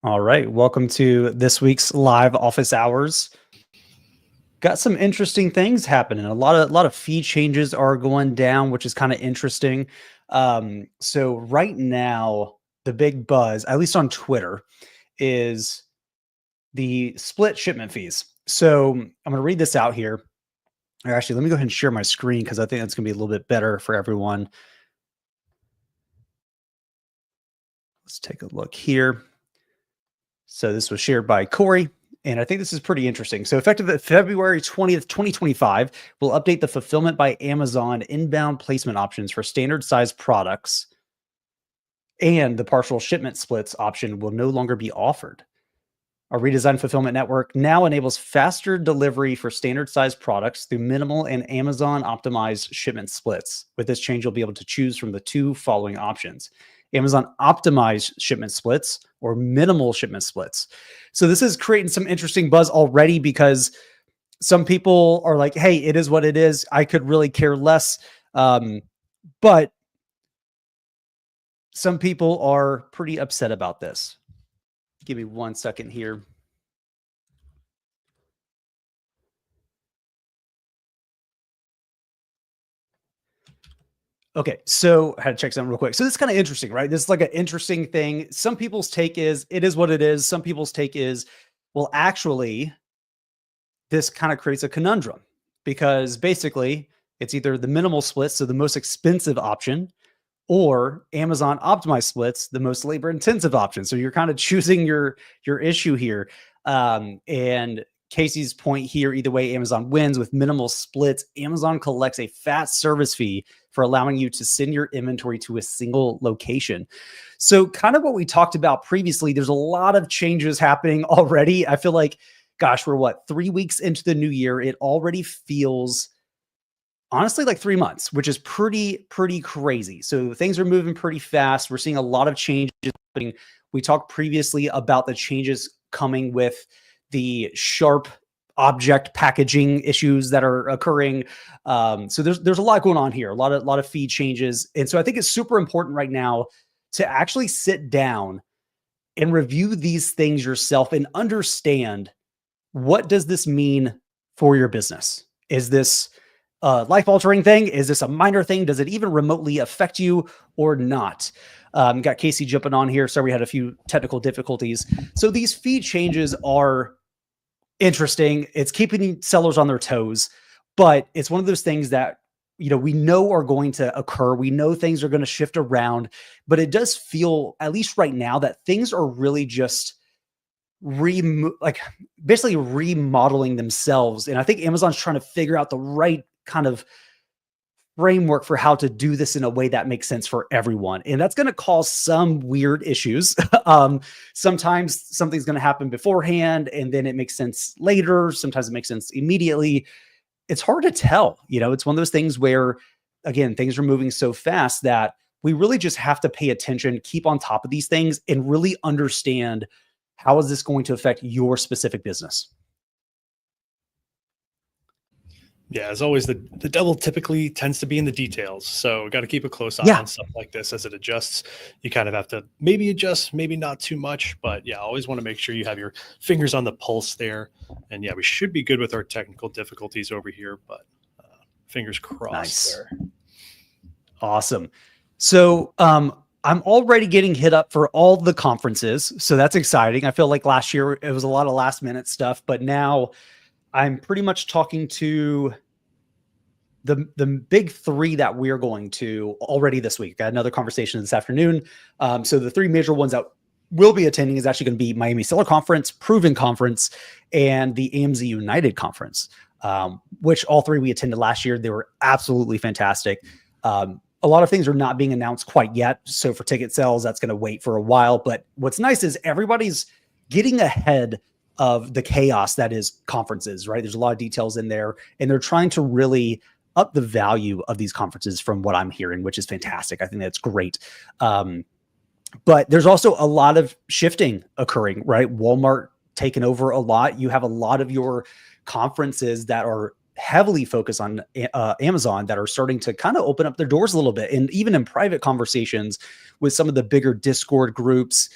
All right, welcome to this week's live office hours. Got some interesting things happening. A lot of fee changes are going down, which is kind of interesting. So right now, the big buzz, at least on Twitter, is the split shipment fees. So I'm going to read this out here. Or actually, let me go ahead and share my screen because I think that's going to be a little bit better for everyone. Let's take a look here. So this was shared by Corey, and I think this is pretty interesting. So effective at February 20th, 2025, we'll update the Fulfillment by Amazon inbound placement options for standard size products, and the partial shipment splits option will no longer be offered. Our redesigned fulfillment network now enables faster delivery for standard size products through minimal and Amazon optimized shipment splits. With this change, you'll be able to choose from the two following options: Amazon optimized shipment splits or minimal shipment splits. So this is creating some interesting buzz already because some people are like, hey, it is what it is. I could really care less. But some people are pretty upset about this. Give me 1 second here. Okay, so I had to check something real quick. So this is kind of interesting, right? This is like an interesting thing. Some people's take is it is what it is. Some people's take is, well, actually, this kind of creates a conundrum because basically it's either the minimal splits, so the most expensive option, or Amazon optimized splits, the most labor intensive option. So you're kind of choosing your issue here. And Casey's point here, either way, Amazon wins with minimal splits. Amazon collects a fat service fee for allowing you to send your inventory to a single location. So kind of what we talked about previously, there's a lot of changes happening already. I feel like, gosh, we're what, 3 weeks into the new year. It already feels honestly like 3 months, which is pretty crazy. So things are moving pretty fast. We're seeing a lot of changes happening. We talked previously about the changes coming with the Sharp object packaging issues that are occurring. So there's a lot going on here, a lot of feed changes. And so I think it's super important right now to actually sit down and review these things yourself and understand, what does this mean for your business? Is this a life-altering thing? Is this a minor thing? Does it even remotely affect you or not? Got Casey jumping on here. Sorry, we had a few technical difficulties. So these fee changes are interesting. It's keeping sellers on their toes, but it's one of those things that we know are going to occur. We know things are going to shift around, but it does feel, at least right now, that things are really just basically remodeling themselves. And I think Amazon's trying to figure out the right kind of framework for how to do this in a way that makes sense for everyone. And that's going to cause some weird issues. Sometimes something's going to happen beforehand and then it makes sense later. Sometimes it makes sense immediately. It's hard to tell. It's one of those things where, again, things are moving so fast that we really just have to pay attention, keep on top of these things, and really understand, how is this going to affect your specific business? Yeah, as always, the devil typically tends to be in the details. So got to keep a close eye on stuff like this as it adjusts. You kind of have to maybe adjust, maybe not too much, but yeah, always want to make sure you have your fingers on the pulse there. And yeah, we should be good with our technical difficulties over here, but fingers crossed there. Awesome. So I'm already getting hit up for all the conferences. So that's exciting. I feel like last year it was a lot of last minute stuff, but now I'm pretty much talking to the big three that we're going to already this week. Got another conversation this afternoon. So the three major ones that we'll be attending is actually going to be Miami Seller Conference, Proven Conference, and the AMZ United Conference, which all three we attended last year. They were absolutely fantastic. A lot of things are not being announced quite yet. So for ticket sales, that's going to wait for a while. But what's nice is everybody's getting ahead of the chaos that is conferences, right? There's a lot of details in there, and they're trying to really up the value of these conferences from what I'm hearing, which is fantastic. I think that's great. But there's also a lot of shifting occurring, right? Walmart taking over a lot. You have a lot of your conferences that are heavily focus on Amazon that are starting to kind of open up their doors a little bit. And even in private conversations with some of the bigger Discord groups,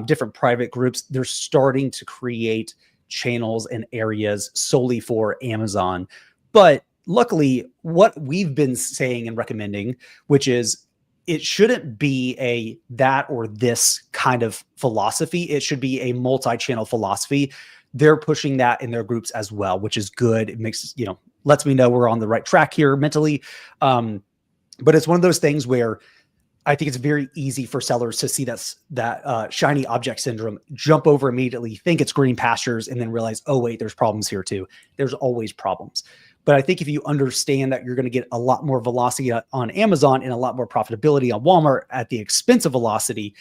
different private groups, they're starting to create channels and areas solely for Amazon. But luckily, what we've been saying and recommending, which is it shouldn't be a that or this kind of philosophy. It should be a multi-channel philosophy. They're pushing that in their groups as well, which is good. It makes, lets me know we're on the right track here mentally. But it's one of those things where I think it's very easy for sellers to see that shiny object syndrome, jump over immediately, think it's green pastures, and then realize, oh, wait, there's problems here too. There's always problems. But I think if you understand that you're going to get a lot more velocity on Amazon and a lot more profitability on Walmart at the expense of velocity,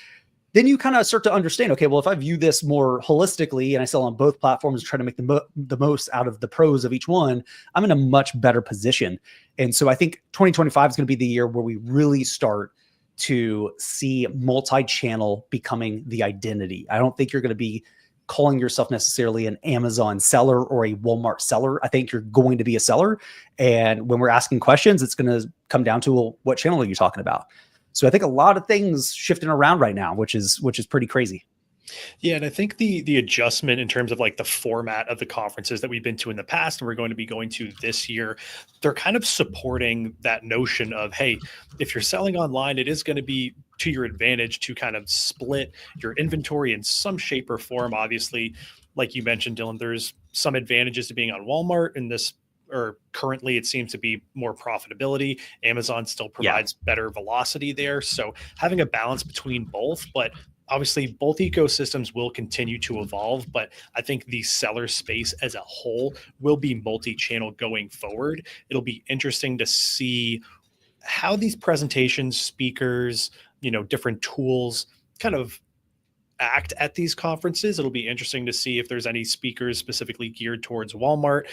then you kind of start to understand, okay, well, if I view this more holistically and I sell on both platforms, try to make the most out of the pros of each one, I'm in a much better position. And so I think 2025 is going to be the year where we really start to see multi-channel becoming the identity. I don't think you're going to be calling yourself necessarily an Amazon seller or a Walmart seller. I think you're going to be a seller. And when we're asking questions, it's going to come down to, well, what channel are you talking about? So I think a lot of things shifting around right now, which is pretty crazy. Yeah, and I think the adjustment in terms of like the format of the conferences that we've been to in the past and we're going to be going to this year, they're kind of supporting that notion of, hey, if you're selling online, it is going to be to your advantage to kind of split your inventory in some shape or form. Obviously, like you mentioned, Dylan, there's some advantages to being on Walmart in this, or currently it seems to be more profitability. Amazon still provides better velocity there. So having a balance between both, but obviously both ecosystems will continue to evolve, but I think the seller space as a whole will be multi-channel going forward. It'll be interesting to see how these presentations, speakers, different tools kind of act at these conferences. It'll be interesting to see if there's any speakers specifically geared towards Walmart,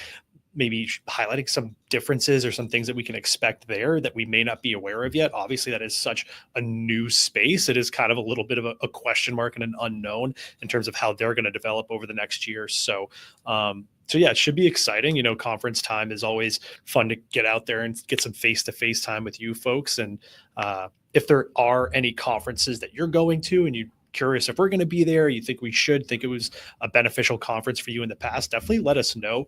maybe highlighting some differences or some things that we can expect there that we may not be aware of yet. Obviously, that is such a new space. It is kind of a little bit of a question mark and an unknown in terms of how they're going to develop over the next year. So yeah, it should be exciting. Conference time is always fun to get out there and get some face-to-face time with you folks. And if there are any conferences that you're going to and you curious if we're going to be there, you think we should, think it was a beneficial conference for you in the past, definitely let us know.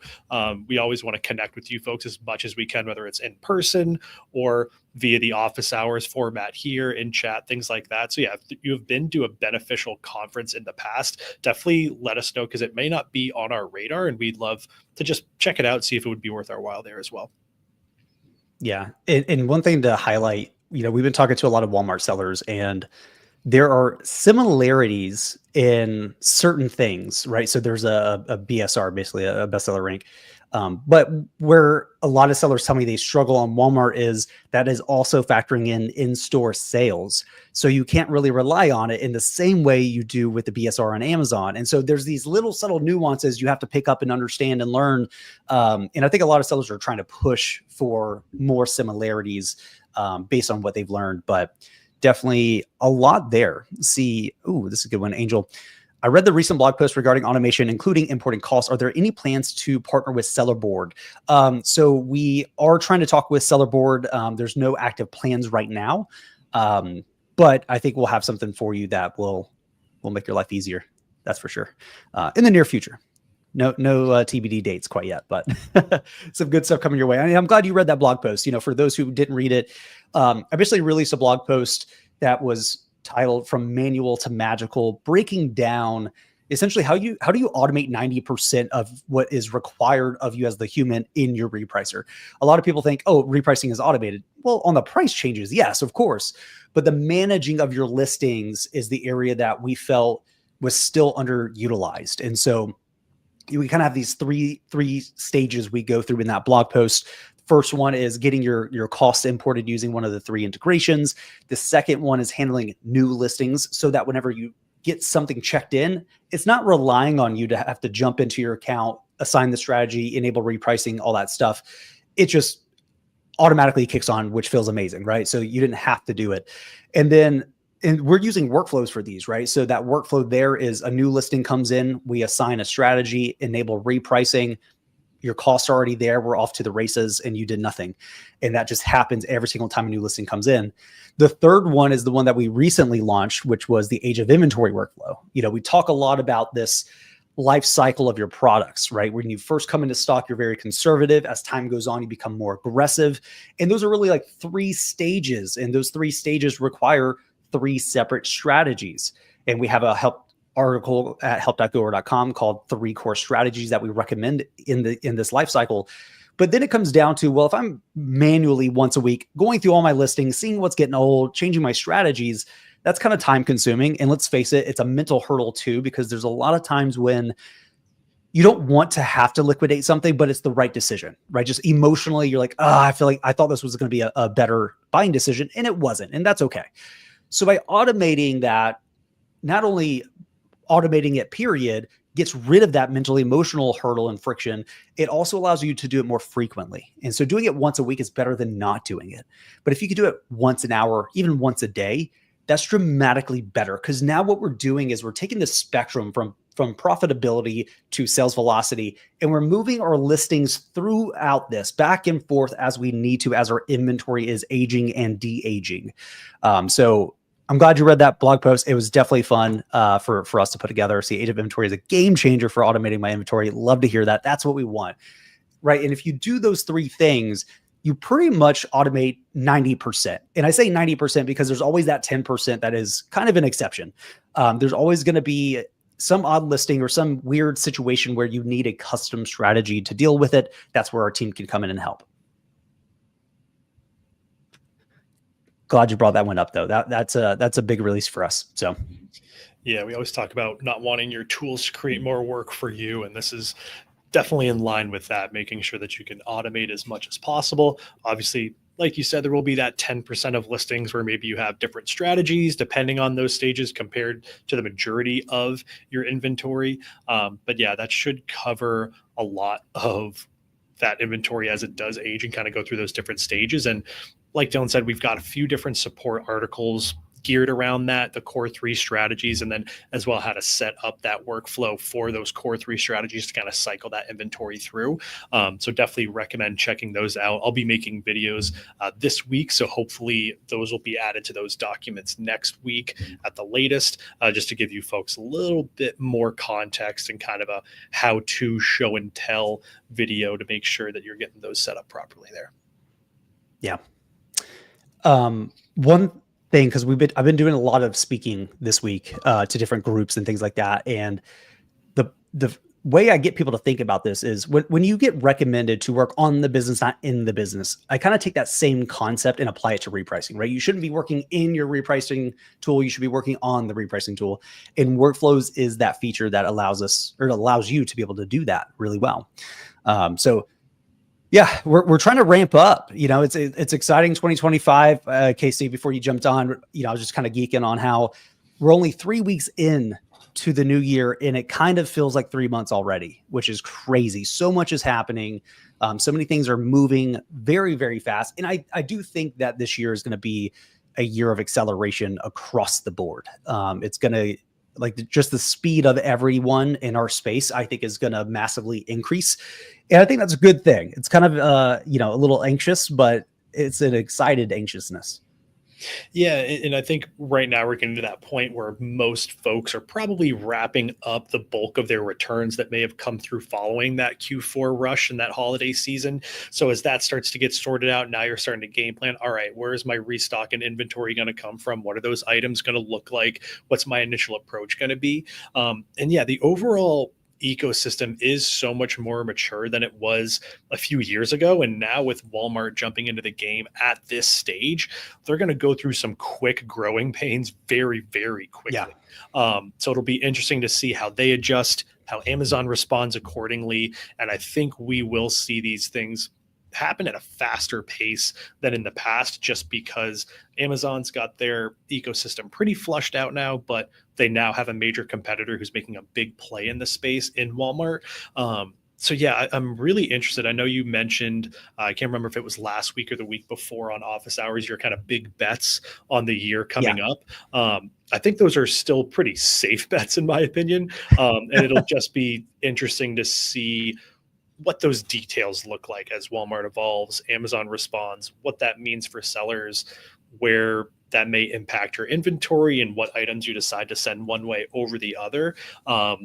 We always want to connect with you folks as much as we can, whether it's in person or via the office hours format here in chat, things like that. So yeah, if you have been to a beneficial conference in the past, definitely let us know, because it may not be on our radar and we'd love to just check it out, see if it would be worth our while there as well. Yeah. And one thing to highlight, we've been talking to a lot of Walmart sellers, and there are similarities in certain things, right? So there's a BSR, basically a bestseller rank. But where a lot of sellers tell me they struggle on Walmart is that is also factoring in-store sales. So you can't really rely on it in the same way you do with the BSR on Amazon. And so there's these little subtle nuances you have to pick up and understand and learn. And I think a lot of sellers are trying to push for more similarities based on what they've learned. But definitely a lot there. See, this is a good one, Angel. I read the recent blog post regarding automation, including importing costs. Are there any plans to partner with Sellerboard? So we are trying to talk with Sellerboard. There's no active plans right now, but I think we'll have something for you that will make your life easier. That's for sure. In the near future. No TBD dates quite yet, but some good stuff coming your way. I'm glad you read that blog post. For those who didn't read it, I basically released a blog post that was titled "From Manual to Magical," breaking down essentially how do you automate 90% of what is required of you as the human in your repricer. A lot of people think, repricing is automated. Well, on the price changes, yes, of course, but the managing of your listings is the area that we felt was still underutilized, and so we kind of have these three stages we go through in that blog post. First one is getting your costs imported using one of the 3 integrations. The second one is handling new listings so that whenever you get something checked in, it's not relying on you to have to jump into your account, assign the strategy, enable repricing, all that stuff. It just automatically kicks on, which feels amazing, right? So you didn't have to do it. And we're using workflows for these, right? So that workflow there is a new listing comes in, we assign a strategy, enable repricing. your costs are already there. We're off to the races and you did nothing. And that just happens every single time a new listing comes in. The third one is the one that we recently launched, which was the Age of Inventory workflow. We talk a lot about this life cycle of your products, right? When you first come into stock, you're very conservative. As time goes on, you become more aggressive. And those are really like 3 stages. And those 3 stages require 3 separate strategies. And we have a help article at help.goer.com called 3 core strategies that we recommend in this life cycle. But then it comes down to, well, if I'm manually once a week going through all my listings, seeing what's getting old, changing my strategies, that's kind of time consuming. And let's face it, it's a mental hurdle too, because there's a lot of times when you don't want to have to liquidate something, but it's the right decision, right? Just emotionally, you're like, I feel like I thought this was going to be a better buying decision, and it wasn't. And that's okay. So by automating that, not only automating it, period, gets rid of that mental emotional hurdle and friction, it also allows you to do it more frequently. And so doing it once a week is better than not doing it. But if you could do it once an hour, even once a day, that's dramatically better, because now what we're doing is we're taking the spectrum from profitability to sales velocity, and we're moving our listings throughout this back and forth as we need to, as our inventory is aging and de-aging. So I'm glad you read that blog post. It was definitely fun for us to put together. See, Age of Inventory is a game changer for automating my inventory. Love to hear that. That's what we want, right? And if you do those 3 things, you pretty much automate 90%. And I say 90% because there's always that 10% that is kind of an exception. There's always going to be some odd listing or some weird situation where you need a custom strategy to deal with it. That's where our team can come in and help. Glad you brought that one up, though. That's a big release for us. So, yeah, we always talk about not wanting your tools to create more work for you, and this is definitely in line with that, making sure that you can automate as much as possible. Obviously, like you said, there will be that 10% of listings where maybe you have different strategies depending on those stages compared to the majority of your inventory. But yeah, that should cover a lot of that inventory as it does age and kind of go through those different stages. And like Dylan said, we've got a few different support articles geared around that, the core 3 strategies, and then as well how to set up that workflow for those core 3 strategies to kind of cycle that inventory through. So definitely recommend checking those out. I'll be making videos this week, so hopefully those will be added to those documents next week at the latest, just to give you folks a little bit more context and kind of a how-to show and tell video to make sure that you're getting those set up properly there. Yeah. One thing, because I've been doing a lot of speaking this week to different groups and things like that, and the way I get people to think about this is when you get recommended to work on the business, not in the business, I kind of take that same concept and apply it to repricing, right? You shouldn't be working in your repricing tool. You should be working on the repricing tool. And Workflows is that feature that allows you to be able to do that really well. So yeah, we're trying to ramp up. It's exciting. 2025. Casey, before you jumped on, I was just kind of geeking on how we're only 3 weeks in to the new year, and it kind of feels like 3 months already, which is crazy. So much is happening. So many things are moving very, very fast. And I do think that this year is going to be a year of acceleration across the board. It's going to, just the speed of everyone in our space, I think, is going to massively increase. And I think that's a good thing. It's kind of, a little anxious, but it's an excited anxiousness. Yeah. And I think right now we're getting to that point where most folks are probably wrapping up the bulk of their returns that may have come through following that Q4 rush and that holiday season. So as that starts to get sorted out, now you're starting to game plan. All right, where is my restock and inventory going to come from? What are those items going to look like? What's my initial approach going to be? And yeah, the overall ecosystem is so much more mature than it was a few years ago. And now with Walmart jumping into the game at this stage, they're going to go through some quick growing pains very, very quickly. Yeah. So it'll be interesting to see how they adjust, how Amazon responds accordingly. And I think we will see these things happen at a faster pace than in the past, just because Amazon's got their ecosystem pretty flushed out now, but they now have a major competitor who's making a big play in the space in Walmart. So yeah, I'm really interested. I know you mentioned, I can't remember if it was last week or the week before on Office Hours, your kind of big bets on the year coming up. I think those are still pretty safe bets in my opinion. And it'll just be interesting to see what those details look like as Walmart evolves, Amazon responds, what that means for sellers, where that may impact your inventory and what items you decide to send one way over the other. Yeah,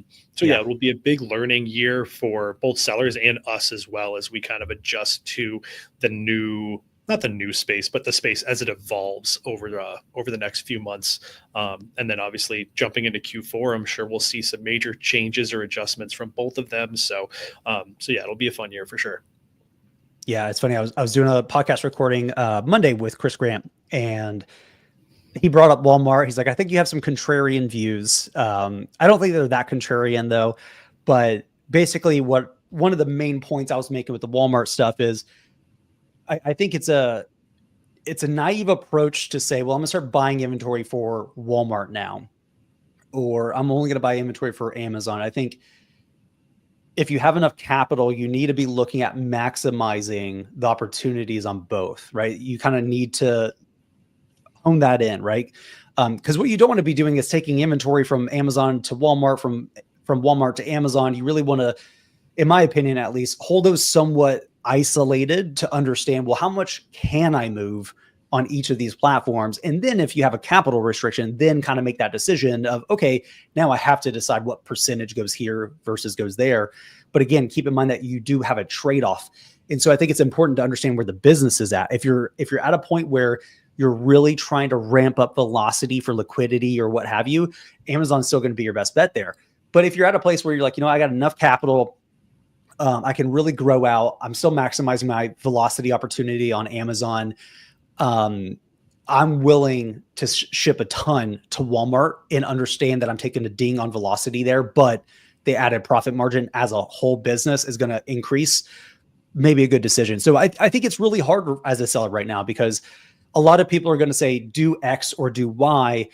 it will be a big learning year for both sellers and us as well, as we kind of adjust to the new, not the new space, but the space as it evolves over the next few months. And then obviously jumping into Q4, I'm sure we'll see some major changes or adjustments from both of them. So yeah, it'll be a fun year for sure. Yeah, it's funny. I was doing a podcast recording Monday with Chris Grant, and he brought up Walmart. He's like, I think you have some contrarian views. I don't think they're that contrarian though, but basically one of the main points I was making with the Walmart stuff is I think it's a naive approach to say, well, I'm gonna start buying inventory for Walmart now, or I'm only gonna buy inventory for Amazon. I think if you have enough capital, you need to be looking at maximizing the opportunities on both, right? You kind of need to hone that in, right? Because what you don't want to be doing is taking inventory from Amazon to Walmart, from Walmart to Amazon. You really want to, in my opinion, at least, hold those somewhat isolated to understand, well, how much can I move on each of these platforms? And then if you have a capital restriction, then kind of make that decision of, okay, now I have to decide what percentage goes here versus goes there. But again, keep in mind that you do have a trade-off. And so I think it's important to understand where the business is at. If you're at a point where you're really trying to ramp up velocity for liquidity or what have you, Amazon's still going to be your best bet there. But if you're at a place where you're like, I got enough capital, I can really grow out, I'm still maximizing my velocity opportunity on Amazon, I'm willing to ship a ton to Walmart and understand that I'm taking a ding on velocity there, but the added profit margin as a whole business is going to increase. Maybe a good decision. So I think it's really hard as a seller right now, because a lot of people are going to say do X or do Y,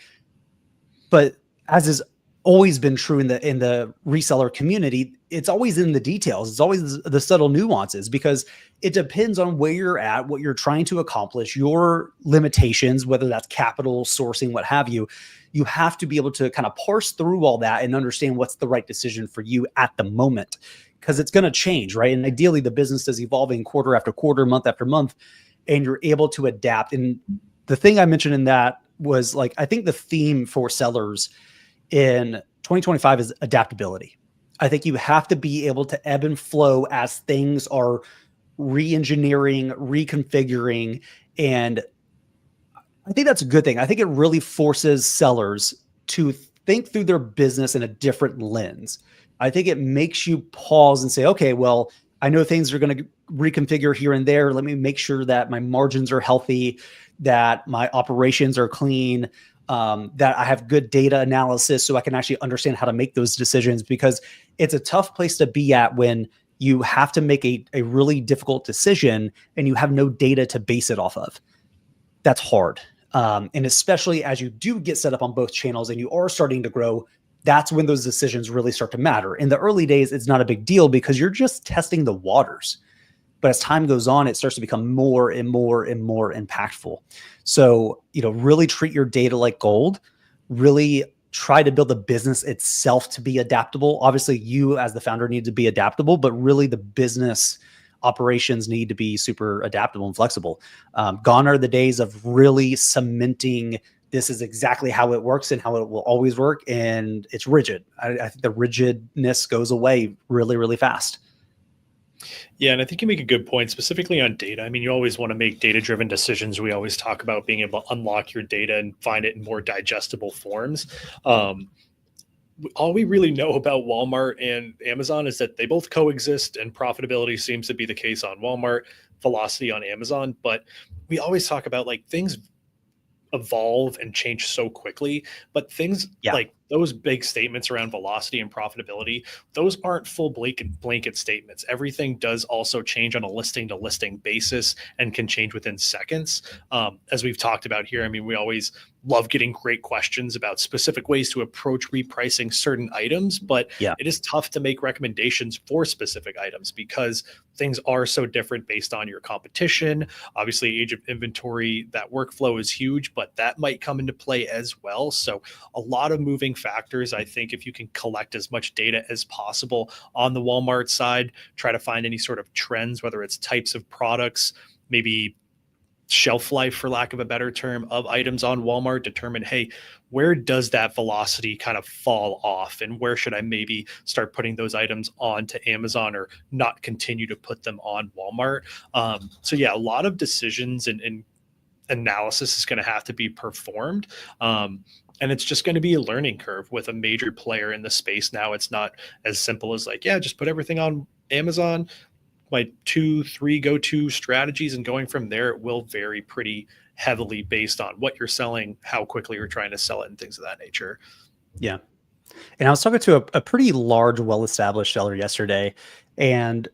but as has always been true in the reseller community, it's always in the details. It's always the subtle nuances, because it depends on where you're at, what you're trying to accomplish, your limitations, whether that's capital, sourcing, what have you. You have to be able to kind of parse through all that and understand what's the right decision for you at the moment, because it's going to change, right? And ideally, the business is evolving quarter after quarter, month after month, and you're able to adapt. And the thing I mentioned in that was, like, I think the theme for sellers in 2025 is adaptability. I think you have to be able to ebb and flow as things are re-engineering, reconfiguring. And I think that's a good thing. I think it really forces sellers to think through their business in a different lens. I think it makes you pause and say, okay, well, I know things are going to reconfigure here and there. Let me make sure that my margins are healthy, that my operations are clean, that I have good data analysis so I can actually understand how to make those decisions, because it's a tough place to be at when you have to make a really difficult decision and you have no data to base it off of. That's hard. And especially as you do get set up on both channels and you are starting to grow, that's when those decisions really start to matter. In the early days, it's not a big deal because you're just testing the waters. But as time goes on, it starts to become more and more and more impactful. So, really treat your data like gold. Really try to build the business itself to be adaptable. Obviously, you as the founder need to be adaptable, but really the business operations need to be super adaptable and flexible. Gone are the days of really cementing this is exactly how it works and how it will always work, and it's rigid. I think the rigidness goes away really, really fast. Yeah, and I think you make a good point, specifically on data. I mean, you always want to make data-driven decisions. We always talk about being able to unlock your data and find it in more digestible forms. All we really know about Walmart and Amazon is that they both coexist, and profitability seems to be the case on Walmart, velocity on Amazon. But we always talk about, like, things evolve and change so quickly, but things like those big statements around velocity and profitability, those aren't full blanket statements. Everything does also change on a listing to listing basis and can change within seconds. As we've talked about here, I mean, we always love getting great questions about specific ways to approach repricing certain items, but it is tough to make recommendations for specific items because things are so different based on your competition. Obviously, age of inventory, that workflow is huge, but that might come into play as well. So a lot of moving factors. I think if you can collect as much data as possible on the Walmart side, try to find any sort of trends, whether it's types of products, maybe shelf life, for lack of a better term, of items on Walmart, determine, hey, where does that velocity kind of fall off, and where should I maybe start putting those items onto Amazon or not continue to put them on Walmart. So yeah, a lot of decisions and analysis is going to have to be performed. And it's just going to be a learning curve with a major player in the space now. It's not as simple as like, yeah, just put everything on Amazon. My 2-3 go-to strategies, and going from there, it will vary pretty heavily based on what you're selling, how quickly you're trying to sell it, and things of that nature. Yeah. And I was talking to a pretty large, well-established seller yesterday, and,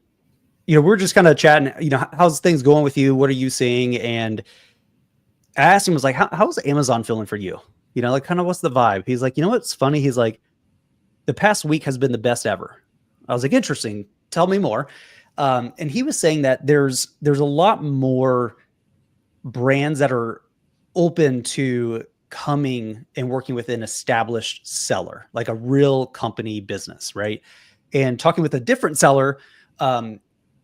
you know, we're just kind of chatting, you know, how's things going with you? What are you seeing? And I asked him, was like, how's Amazon feeling for you? You know, like, kind of what's the vibe? He's like, you know, what's funny? He's like, the past week has been the best ever. I was like, interesting. Tell me more. And he was saying that there's a lot more brands that are open to coming and working with an established seller, like a real company business, right? And talking with a different seller,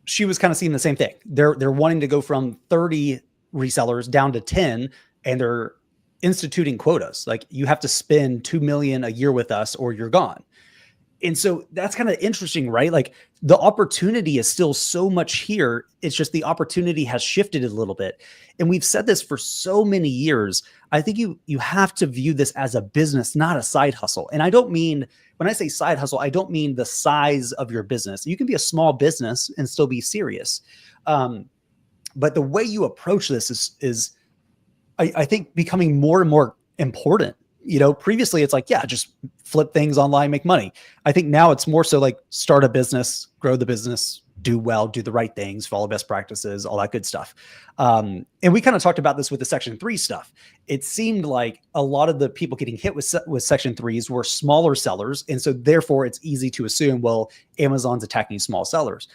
she was kind of seeing the same thing. They're wanting to go from 30 resellers down to 10, and they're instituting quotas. Like, you have to spend $2 million a year with us or you're gone. And so that's kind of interesting, right? Like, the opportunity is still so much here. It's just the opportunity has shifted a little bit. And we've said this for so many years. I think you have to view this as a business, not a side hustle. And I don't mean, when I say side hustle, I don't mean the size of your business. You can be a small business and still be serious. But the way you approach this is I think, becoming more and more important. You know, previously it's like, yeah, just flip things online, make money. I think now it's more so like, start a business, grow the business, do well, do the right things, follow best practices, all that good stuff. And we kind of talked about this with the Section 3 stuff. It seemed like a lot of the people getting hit with Section 3s were smaller sellers. And so therefore it's easy to assume, well, Amazon's attacking small sellers.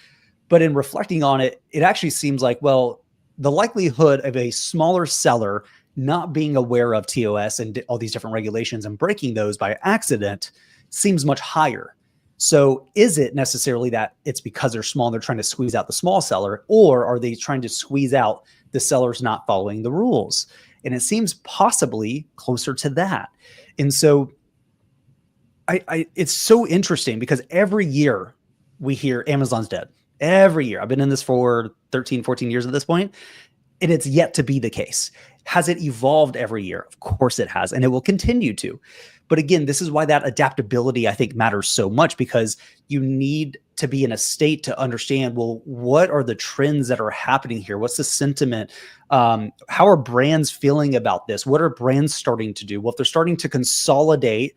But in reflecting on it, it actually seems like, well, the likelihood of a smaller seller not being aware of TOS and all these different regulations and breaking those by accident seems much higher. So is it necessarily that it's because they're small and they're trying to squeeze out the small seller, or are they trying to squeeze out the sellers not following the rules? And it seems possibly closer to that. And so it's so interesting, because every year we hear Amazon's dead. Every year. I've been in this for 13, 14 years at this point, and it's yet to be the case. Has it evolved every year? Of course it has, and it will continue to. But again, this is why that adaptability, I think, matters so much, because you need to be in a state to understand, well, what are the trends that are happening here? What's the sentiment? How are brands feeling about this? What are brands starting to do? Well, if they're starting to consolidate,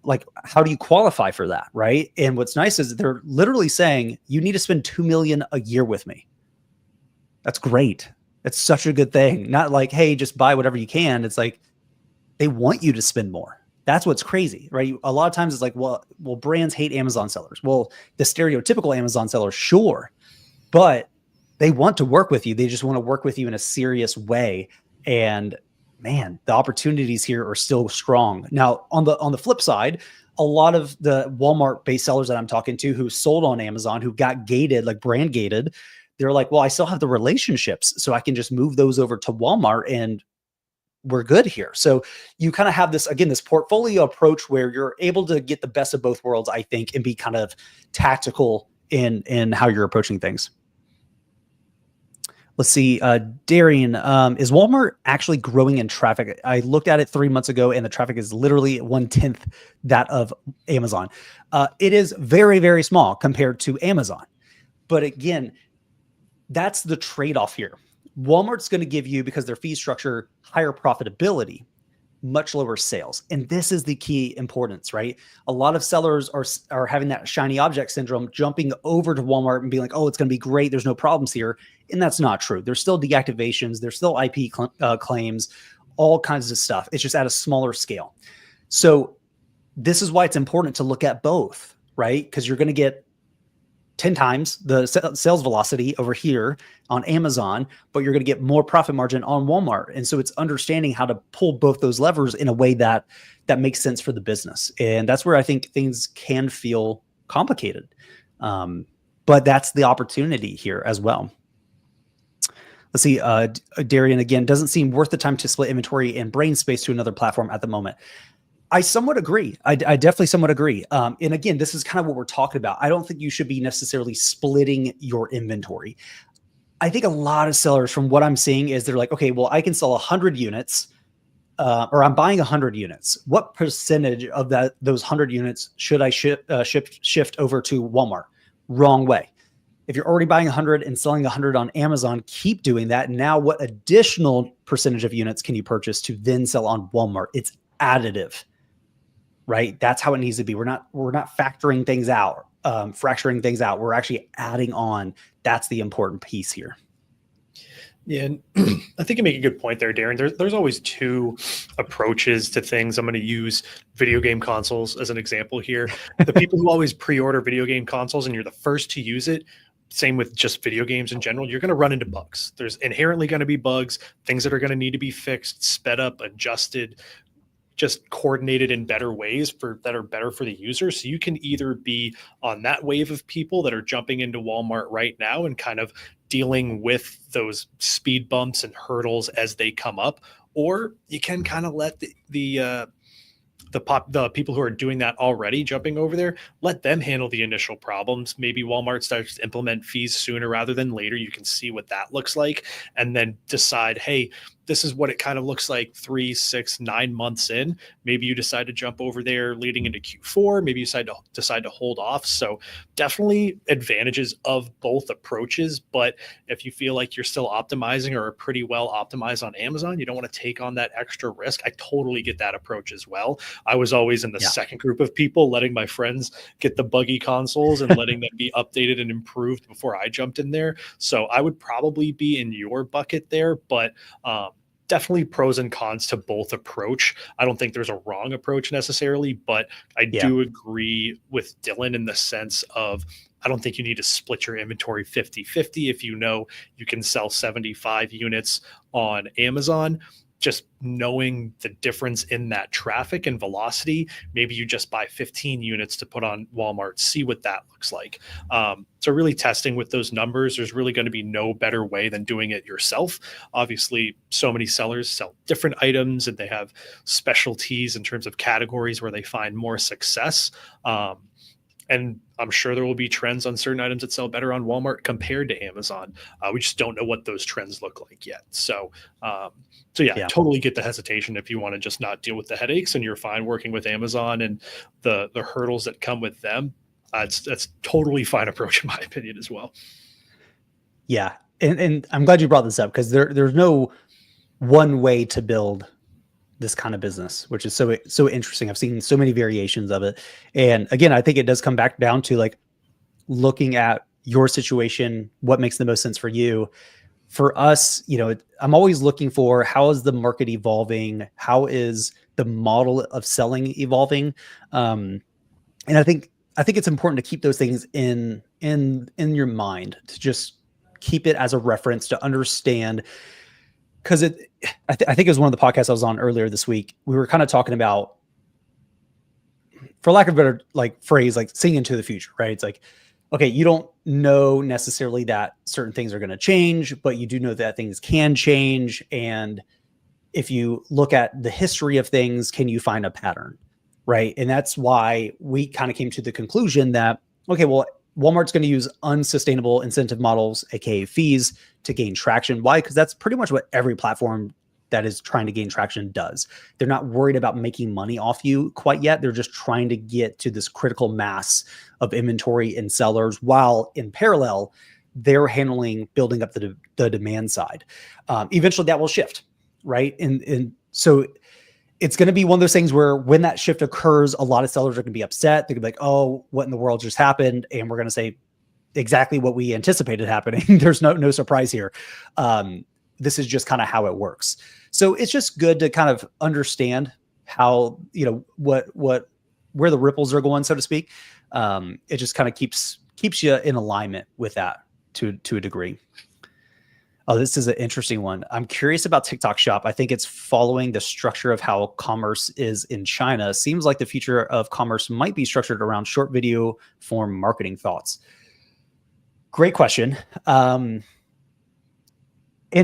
like, how do you qualify for that, right? And what's nice is they're literally saying, you need to spend $2 million a year with me. That's great. That's such a good thing. Not like, hey, just buy whatever you can. It's like, they want you to spend more. That's what's crazy, right? A lot of times it's like, well, brands hate Amazon sellers. Well, the stereotypical Amazon seller, sure, but they want to work with you. They just want to work with you in a serious way. And man, the opportunities here are still strong. Now, on the flip side, a lot of the Walmart-based sellers that I'm talking to who sold on Amazon, who got gated, like brand gated, they're like, well, I still have the relationships, so I can just move those over to Walmart and we're good here. So you kind of have this, again, this portfolio approach where you're able to get the best of both worlds, I think, and be kind of tactical in how you're approaching things. Let's see, Darian, is Walmart actually growing in traffic? I looked at it 3 months ago, and the traffic is literally 1/10 that of Amazon. It is very, very small compared to Amazon. But again, that's the trade-off here. Walmart's going to give you, because their fee structure, higher profitability, much lower sales. And this is the key importance, right? A lot of sellers are having that shiny object syndrome, jumping over to Walmart and being like, oh, it's going to be great, there's no problems here. And that's not true. There's still deactivations, there's still IP claims, all kinds of stuff. It's just at a smaller scale. So this is why it's important to look at both, right? Because you're going to get 10 times the sales velocity over here on Amazon, but you're going to get more profit margin on Walmart. And so it's understanding how to pull both those levers in a way that makes sense for the business. And that's where I think things can feel complicated. But that's the opportunity here as well. Let's see, Darian again, doesn't seem worth the time to split inventory and brain space to another platform at the moment. I somewhat agree. I definitely somewhat agree. And again, this is kind of what we're talking about. I don't think you should be necessarily splitting your inventory. I think a lot of sellers, from what I'm seeing, is they're like, okay, well, I can sell 100 units, or I'm buying 100 units. What percentage of those 100 units should I shift over to Walmart? Wrong way. If you're already buying 100 and selling 100 on Amazon, keep doing that. Now, what additional percentage of units can you purchase to then sell on Walmart? It's additive, right? That's how it needs to be. We're not factoring things out, fracturing things out. We're actually adding on. That's the important piece here. Yeah, and I think you make a good point there, Darren. There's always two approaches to things. I'm going to use video game consoles as an example here. The people who always pre-order video game consoles and you're the first to use it, same with just video games in general, you're going to run into bugs. There's inherently going to be bugs, things that are going to need to be fixed, sped up, adjusted, just coordinated in better ways that are better for the user. So you can either be on that wave of people that are jumping into Walmart right now and kind of dealing with those speed bumps and hurdles as they come up, or you can kind of let the people who are doing that already, jumping over there, let them handle the initial problems. Maybe Walmart starts to implement fees sooner rather than later. You can see what that looks like and then decide, hey, this is what it kind of looks like 3, 6, 9 months in. Maybe you decide to jump over there leading into Q4. Maybe you decide to hold off. So definitely advantages of both approaches. But if you feel like you're still optimizing or are pretty well optimized on Amazon, you don't want to take on that extra risk. I totally get that approach as well. I was always in the second group of people, letting my friends get the buggy consoles and letting them be updated and improved before I jumped in there. So I would probably be in your bucket there, but definitely pros and cons to both approach. I don't think there's a wrong approach necessarily, but I do agree with Dylan in the sense of, I don't think you need to split your inventory 50-50. If you know you can sell 75 units on Amazon, just knowing the difference in that traffic and velocity, maybe you just buy 15 units to put on Walmart, see what that looks like. So really testing with those numbers, there's really going to be no better way than doing it yourself. Obviously, so many sellers sell different items and they have specialties in terms of categories where they find more success. And I'm sure there will be trends on certain items that sell better on Walmart compared to Amazon. We just don't know what those trends look like yet. So totally get the hesitation if you want to just not deal with the headaches and you're fine working with Amazon and the hurdles that come with them. That's totally fine approach in my opinion as well. Yeah. And I'm glad you brought this up because there's no one way to build this kind of business, which is so interesting. I've seen so many variations of it. And again, I think it does come back down to like looking at your situation, what makes the most sense for you. For us, I'm always looking for how is the market evolving? How is the model of selling evolving? And I think it's important to keep those things in your mind, to just keep it as a reference to understand. Because I think it was one of the podcasts I was on earlier this week. We were kind of talking about, for lack of a better phrase, like seeing into the future, right? It's like, okay, you don't know necessarily that certain things are going to change, but you do know that things can change. And if you look at the history of things, can you find a pattern, right? And that's why we kind of came to the conclusion that, okay, well, Walmart's going to use unsustainable incentive models, aka fees, to gain traction. Why? Because that's pretty much what every platform that is trying to gain traction does. They're not worried about making money off you quite yet. They're just trying to get to this critical mass of inventory and sellers, while in parallel, they're handling building up the demand side. Eventually that will shift, right? And so it's going to be one of those things where when that shift occurs, a lot of sellers are going to be upset. They're going to be like, oh, what in the world just happened? And we're going to say exactly what we anticipated happening. There's no surprise here. This is just kind of how it works. So it's just good to kind of understand how, where the ripples are going, so to speak. It just kind of keeps keeps you in alignment with that to a degree. Oh, this is an interesting one. I'm curious about TikTok Shop. I think it's following the structure of how commerce is in China. Seems like the future of commerce might be structured around short video form marketing. Thoughts? Great question. And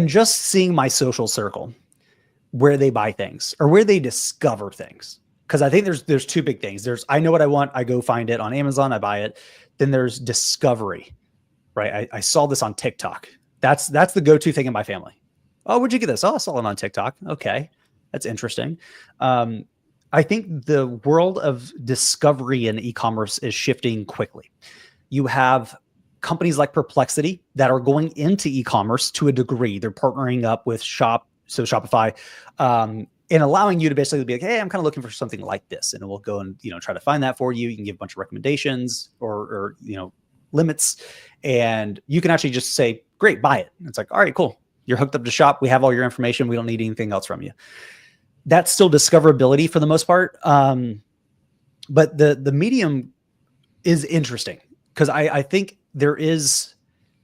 just seeing my social circle, where they buy things or where they discover things. Because I think there's two big things. I know what I want. I go find it on Amazon. I buy it. Then there's discovery, right? I saw this on TikTok. That's the go-to thing in my family. Oh, where'd you get this? Oh, I saw it on TikTok. Okay, that's interesting. I think the world of discovery in e-commerce is shifting quickly. You have companies like Perplexity that are going into e-commerce to a degree. They're partnering up with Shopify, and allowing you to basically be like, hey, I'm kind of looking for something like this, and we'll go and try to find that for you. You can give a bunch of recommendations or limits, and you can actually just say, great, buy it. And it's like, all right, cool. You're hooked up to shop. We have all your information. We don't need anything else from you. That's still discoverability for the most part. But the medium is interesting because I think there is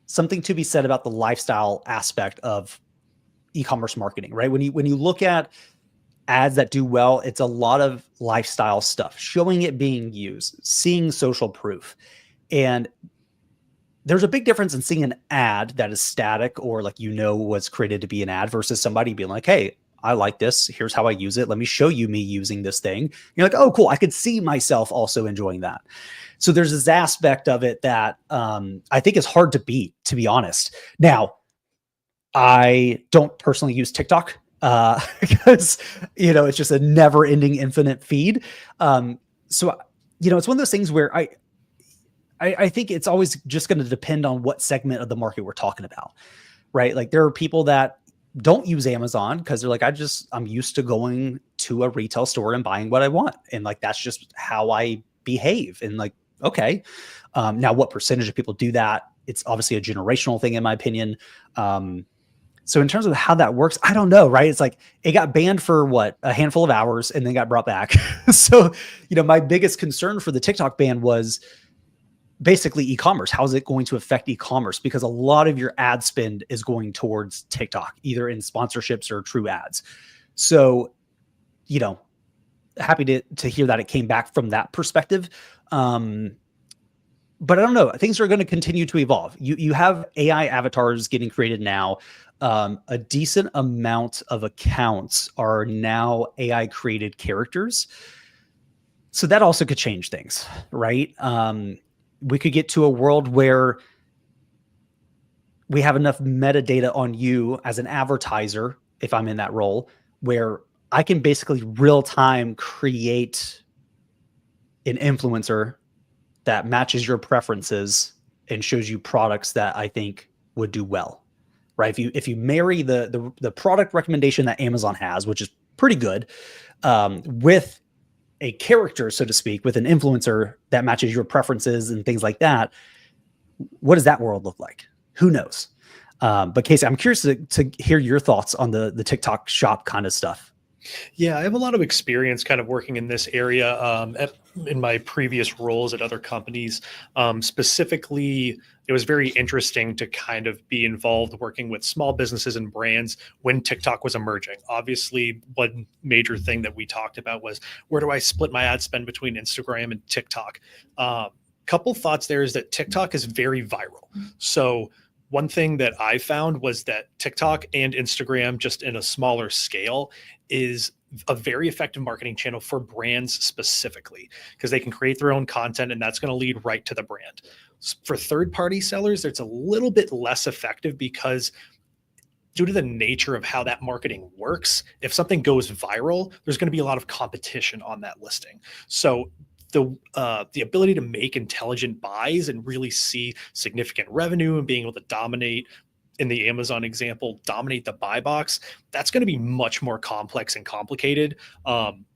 something to be said about the lifestyle aspect of e-commerce marketing, right? When you look at ads that do well, it's a lot of lifestyle stuff, showing it being used, seeing social proof. And there's a big difference in seeing an ad that is static or was created to be an ad versus somebody being like, hey, I like this. Here's how I use it. Let me show you me using this thing. You're like, oh, cool. I could see myself also enjoying that. So there's this aspect of it that I think is hard to beat, to be honest. Now, I don't personally use TikTok because, it's just a never ending infinite feed. So, it's one of those things where I think it's always just going to depend on what segment of the market we're talking about, right? Like there are people that don't use Amazon because they're like, I'm used to going to a retail store and buying what I want. And that's just how I behave. And okay. Now what percentage of people do that? It's obviously a generational thing in my opinion. So in terms of how that works, I don't know, right? It's like it got banned for a handful of hours and then got brought back. So, my biggest concern for the TikTok ban was basically e-commerce. How is it going to affect e-commerce? Because a lot of your ad spend is going towards TikTok, either in sponsorships or true ads. So, happy to hear that it came back from that perspective. But I don't know. Things are going to continue to evolve. You have AI avatars getting created now. A decent amount of accounts are now AI created characters. So that also could change things, right? We could get to a world where we have enough metadata on you as an advertiser, if I'm in that role, where I can basically real time create an influencer that matches your preferences and shows you products that I think would do well, right? If you marry the product recommendation that Amazon has, which is pretty good, with a character, so to speak, with an influencer that matches your preferences and things like that, what does that world look like? Who knows? But Casey, I'm curious to hear your thoughts on the TikTok shop kind of stuff. Yeah, I have a lot of experience kind of working in this area in my previous roles at other companies. Specifically, it was very interesting to kind of be involved working with small businesses and brands when TikTok was emerging. Obviously, one major thing that we talked about was, where do I split my ad spend between Instagram and TikTok? Couple thoughts there is that TikTok is very viral. So one thing that I found was that TikTok and Instagram, just in a smaller scale, is a very effective marketing channel for brands specifically, because they can create their own content and that's going to lead right to the brand. For third-party sellers, it's a little bit less effective because due to the nature of how that marketing works, if something goes viral, there's going to be a lot of competition on that listing. So the ability to make intelligent buys and really see significant revenue and being able to dominate, in the Amazon example, dominate the buy box, that's going to be much more complex and complicated.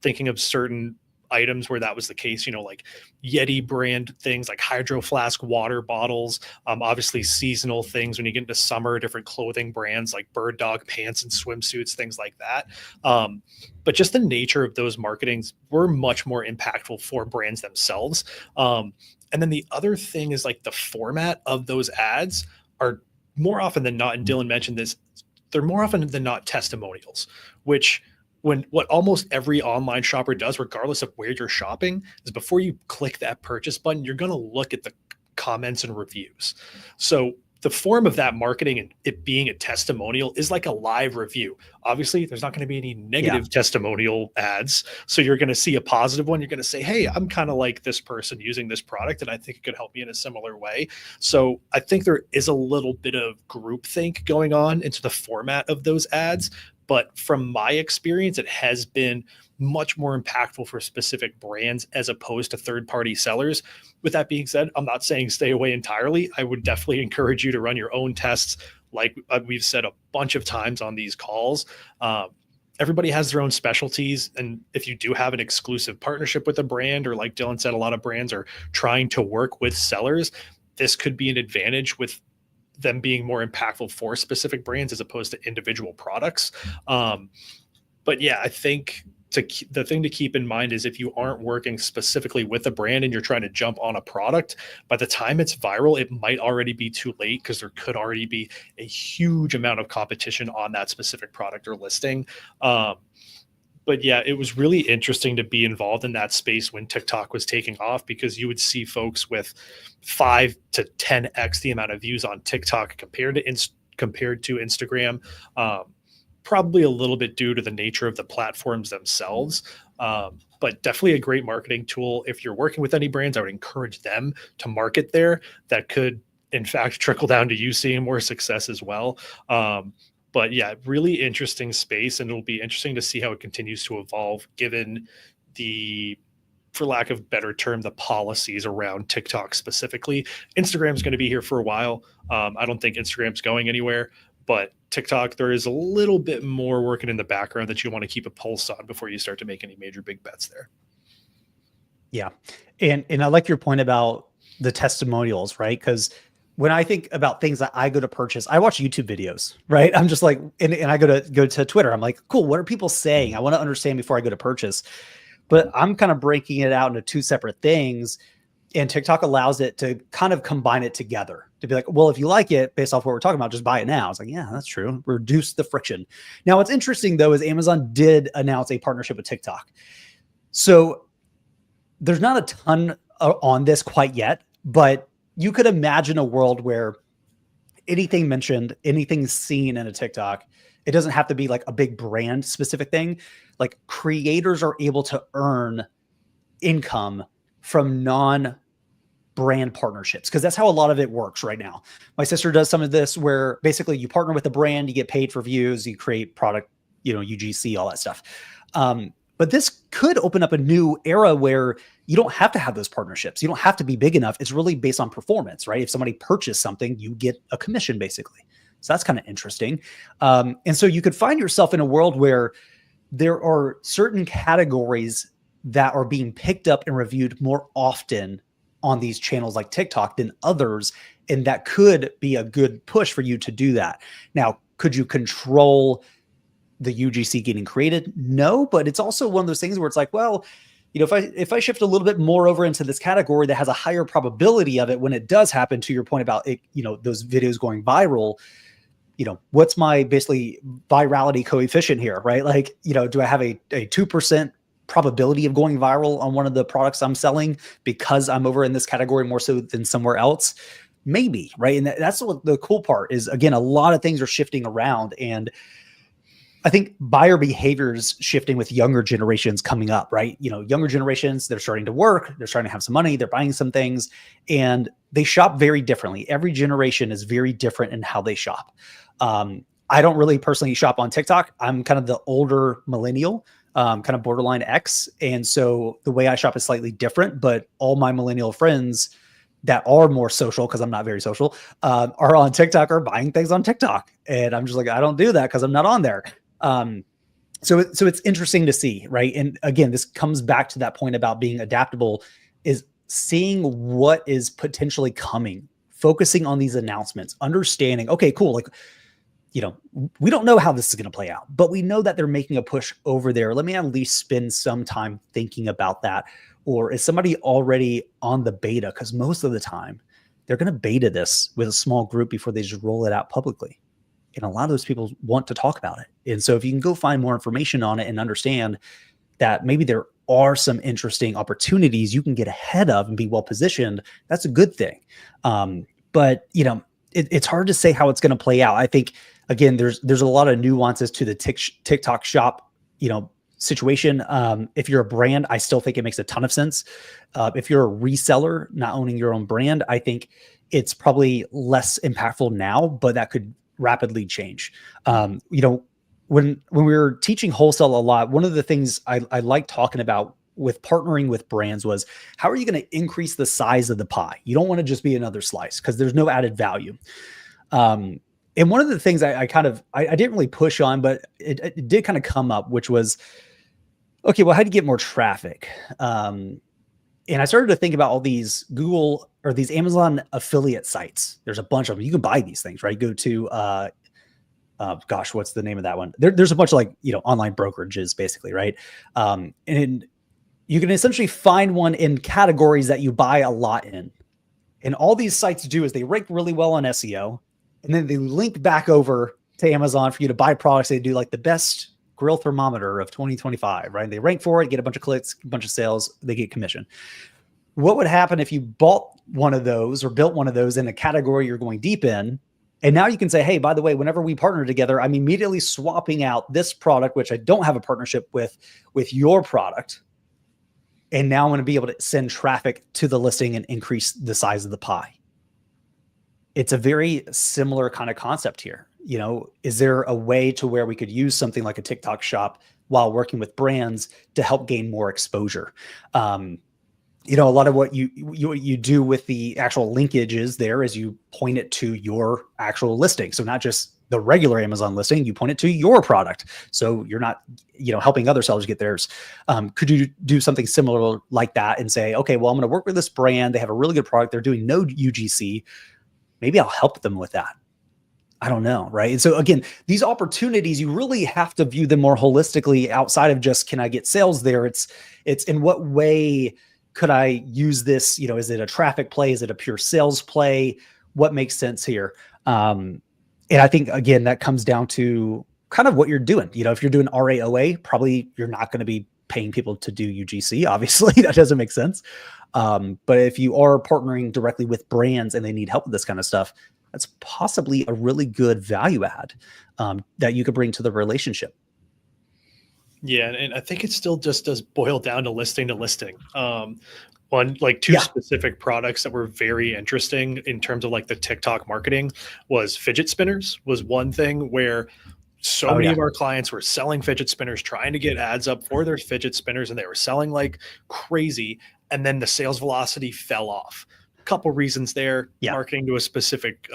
Thinking of certain items where that was the case, like Yeti brand things like Hydro Flask water bottles, obviously seasonal things when you get into summer, different clothing brands like Bird Dog pants and swimsuits, things like that. But just the nature of those marketings were much more impactful for brands themselves. And then the other thing is like the format of those ads are more often than not, and Dylan mentioned this, they're more often than not testimonials, which when what almost every online shopper does, regardless of where you're shopping, is before you click that purchase button, you're going to look at the comments and reviews. So the form of that marketing and it being a testimonial is like a live review. Obviously, there's not going to be any negative testimonial ads. So you're going to see a positive one. You're going to say, hey, I'm kind of like this person using this product, and I think it could help me in a similar way. So I think there is a little bit of groupthink going on into the format of those ads. But from my experience, it has been much more impactful for specific brands as opposed to third-party sellers. With that being said, I'm not saying stay away entirely. I would definitely encourage you to run your own tests. Like we've said a bunch of times on these calls, everybody has their own specialties. And if you do have an exclusive partnership with a brand, or like Dylan said, a lot of brands are trying to work with sellers, this could be an advantage with them being more impactful for specific brands as opposed to individual products. But yeah, I think the thing to keep in mind is if you aren't working specifically with a brand and you're trying to jump on a product, by the time it's viral, it might already be too late because there could already be a huge amount of competition on that specific product or listing. But yeah, it was really interesting to be involved in that space when TikTok was taking off, because you would see folks with 5 to 10x the amount of views on TikTok compared to Instagram. Probably a little bit due to the nature of the platforms themselves, but definitely a great marketing tool. If you're working with any brands, I would encourage them to market there. That could, in fact, trickle down to you seeing more success as well. But yeah, really interesting space, and it'll be interesting to see how it continues to evolve given the, for lack of a better term, the policies around TikTok specifically. Instagram's going to be here for a while. I don't think Instagram's going anywhere, but TikTok, there is a little bit more working in the background that you want to keep a pulse on before you start to make any major big bets there. Yeah. And I like your point about the testimonials, right? Because when I think about things that I go to purchase, I watch YouTube videos, right? I'm just like, and I go to Twitter. I'm like, cool, what are people saying? I want to understand before I go to purchase. But I'm kind of breaking it out into two separate things. And TikTok allows it to kind of combine it together to be like, well, if you like it based off what we're talking about, just buy it now. It's like, yeah, that's true. Reduce the friction. Now, what's interesting though, is Amazon did announce a partnership with TikTok. So there's not a ton on this quite yet, but you could imagine a world where anything mentioned, anything seen in a TikTok, it doesn't have to be like a big brand specific thing. Like creators are able to earn income from non-brand partnerships, because that's how a lot of it works right now. My sister does some of this where basically you partner with a brand, you get paid for views, you create product, UGC, all that stuff. But this could open up a new era where you don't have to have those partnerships. You don't have to be big enough. It's really based on performance, right? If somebody purchased something, you get a commission basically. So that's kind of interesting. And so you could find yourself in a world where there are certain categories that are being picked up and reviewed more often on these channels like TikTok than others. And that could be a good push for you to do that. Now, could you control the UGC getting created? No, but it's also one of those things where it's like, well, if I shift a little bit more over into this category that has a higher probability of it when it does happen, to your point about it, those videos going viral, what's my basically virality coefficient here, right? Like, do I have a 2% probability of going viral on one of the products I'm selling because I'm over in this category more so than somewhere else? Maybe, right? And that's what the cool part is. Again, a lot of things are shifting around, and I think buyer behavior is shifting with younger generations coming up, right? Younger generations, they're starting to work, they're starting to have some money, they're buying some things, and they shop very differently. Every generation is very different in how they shop. I don't really personally shop on TikTok. I'm kind of the older millennial, kind of borderline X. And so the way I shop is slightly different, but all my millennial friends that are more social, because I'm not very social, are on TikTok, or buying things on TikTok. And I'm just like, I don't do that because I'm not on there. So it's interesting to see, right? And again, this comes back to that point about being adaptable, is seeing what is potentially coming, focusing on these announcements, understanding, okay, cool. Like, we don't know how this is going to play out, but we know that they're making a push over there. Let me at least spend some time thinking about that. Or is somebody already on the beta? Because most of the time, they're going to beta this with a small group before they just roll it out publicly. And a lot of those people want to talk about it. And so if you can go find more information on it and understand that maybe there are some interesting opportunities you can get ahead of and be well positioned, that's a good thing. But it's hard to say how it's going to play out. I think again, there's a lot of nuances to the TikTok shop, situation. If you're a brand, I still think it makes a ton of sense. If you're a reseller, not owning your own brand, I think it's probably less impactful now, but that could rapidly change. When we were teaching wholesale a lot, one of the things I like talking about with partnering with brands was, how are you going to increase the size of the pie? You don't want to just be another slice because there's no added value. And one of the things I didn't really push on, but it did kind of come up, which was, okay, well, how do you get more traffic? And I started to think about all these Google or these Amazon affiliate sites. There's a bunch of them. You can buy these things, right? Go to, what's the name of that one? There's a bunch of online brokerages basically, right? And you can essentially find one in categories that you buy a lot in. And all these sites do is they rank really well on SEO, and then they link back over to Amazon for you to buy products. They do like the best grill thermometer of 2025, right? They rank for it, get a bunch of clicks, a bunch of sales, they get commission. What would happen if you bought one of those or built one of those in a category you're going deep in? And now you can say, hey, by the way, whenever we partner together, I'm immediately swapping out this product, which I don't have a partnership with your product. And now I'm going to be able to send traffic to the listing and increase the size of the pie. It's a very similar kind of concept here. Is there a way to where we could use something like a TikTok shop while working with brands to help gain more exposure? A lot of what you do with the actual linkages there is you point it to your actual listing. So not just the regular Amazon listing, you point it to your product. So you're not, helping other sellers get theirs. Could you do something similar like that and say, okay, well, I'm going to work with this brand. They have a really good product. They're doing no UGC. Maybe I'll help them with that. I don't know. Right. And so again, these opportunities, you really have to view them more holistically outside of just, can I get sales there? It's in what way could I use this? Is it a traffic play? Is it a pure sales play? What makes sense here? And I think, again, that comes down to kind of what you're doing. If you're doing RAOA, probably you're not going to be paying people to do UGC. Obviously, that doesn't make sense. But if you are partnering directly with brands and they need help with this kind of stuff, that's possibly a really good value add that you could bring to the relationship. Yeah, and I think it still just does boil down to listing. Two specific products that were very interesting in terms of the TikTok marketing was fidget spinners was one thing where many of our clients were selling fidget spinners, trying to get ads up for their fidget spinners, and they were selling like crazy. And then the sales velocity fell off. A couple reasons there, marketing to a specific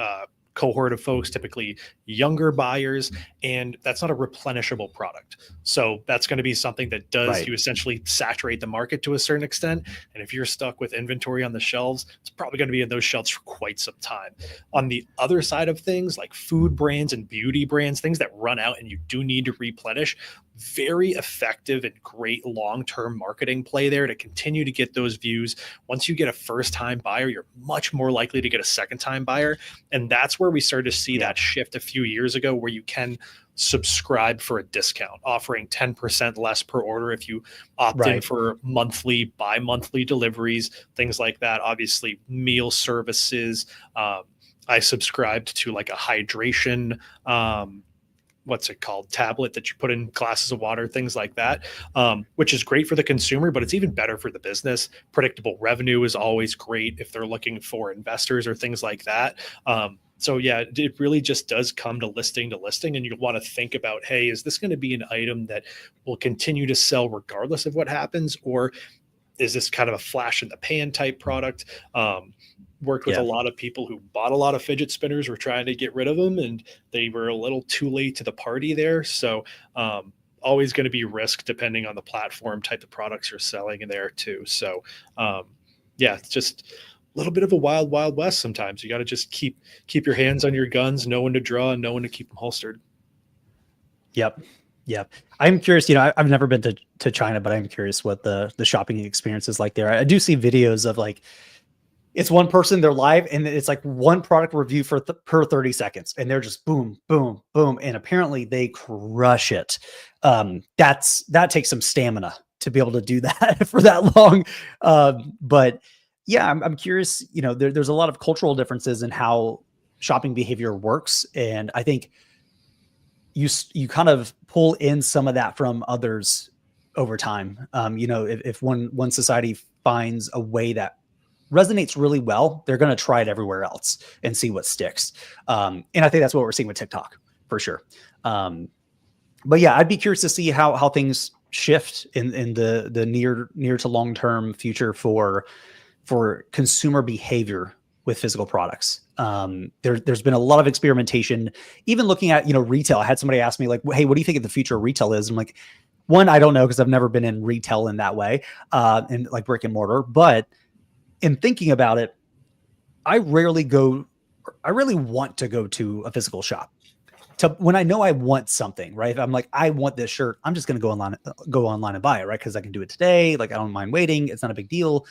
cohort of folks, typically younger buyers, and that's not a replenishable product. So that's going to be something that does you essentially saturate the market to a certain extent. And if you're stuck with inventory on the shelves, it's probably going to be in those shelves for quite some time. On the other side of things, like food brands and beauty brands, things that run out and you do need to replenish, very effective and great long-term marketing play there to continue to get those views. Once you get a first-time buyer, you're much more likely to get a second-time buyer. And that's where we started to see that shift a few years ago, where you can subscribe for a discount, offering 10% less per order if you opt in for bi-monthly deliveries, things like that. Obviously, meal services. I subscribed to like a hydration tablet that you put in glasses of water, things like that, which is great for the consumer, but it's even better for the business. Predictable revenue is always great if they're looking for investors or things like that. So yeah, it really just does come to listing, and you want to think about, hey, is this going to be an item that will continue to sell regardless of what happens? Or is this kind of a flash in the pan type product? Worked with a lot of people who bought a lot of fidget spinners, were trying to get rid of them, and they were a little too late to the party there. So always going to be risk depending on the platform, type of products you're selling in there too. So it's just a little bit of a wild west sometimes. You got to just keep your hands on your guns, know when to draw and know when to keep them holstered. Yep. Yeah. I'm curious, I've never been to China, but I'm curious what the shopping experience is like there. I do see videos of like, it's one person, they're live, and it's like one product review per 30 seconds, and they're just boom, boom, boom, and apparently they crush it. That takes some stamina to be able to do that for that long. But yeah, I'm curious. There's a lot of cultural differences in how shopping behavior works, and I think you kind of pull in some of that from others over time. If one society finds a way that resonates really well, they're going to try it everywhere else and see what sticks. And I think that's what we're seeing with TikTok for sure. But yeah, I'd be curious to see how things shift in the near to long term future for consumer behavior with physical products. There's been a lot of experimentation, even looking at, retail. I had somebody ask me like, hey, what do you think of the future of retail is? I'm like, one, I don't know, because I've never been in retail in that way, in like brick and mortar. But in thinking about it, I rarely want to go to a physical shop. When I know I want something, right? If I'm like, I want this shirt, I'm just going to go online and buy it, right? Because I can do it today. Like, I don't mind waiting. It's not a big deal.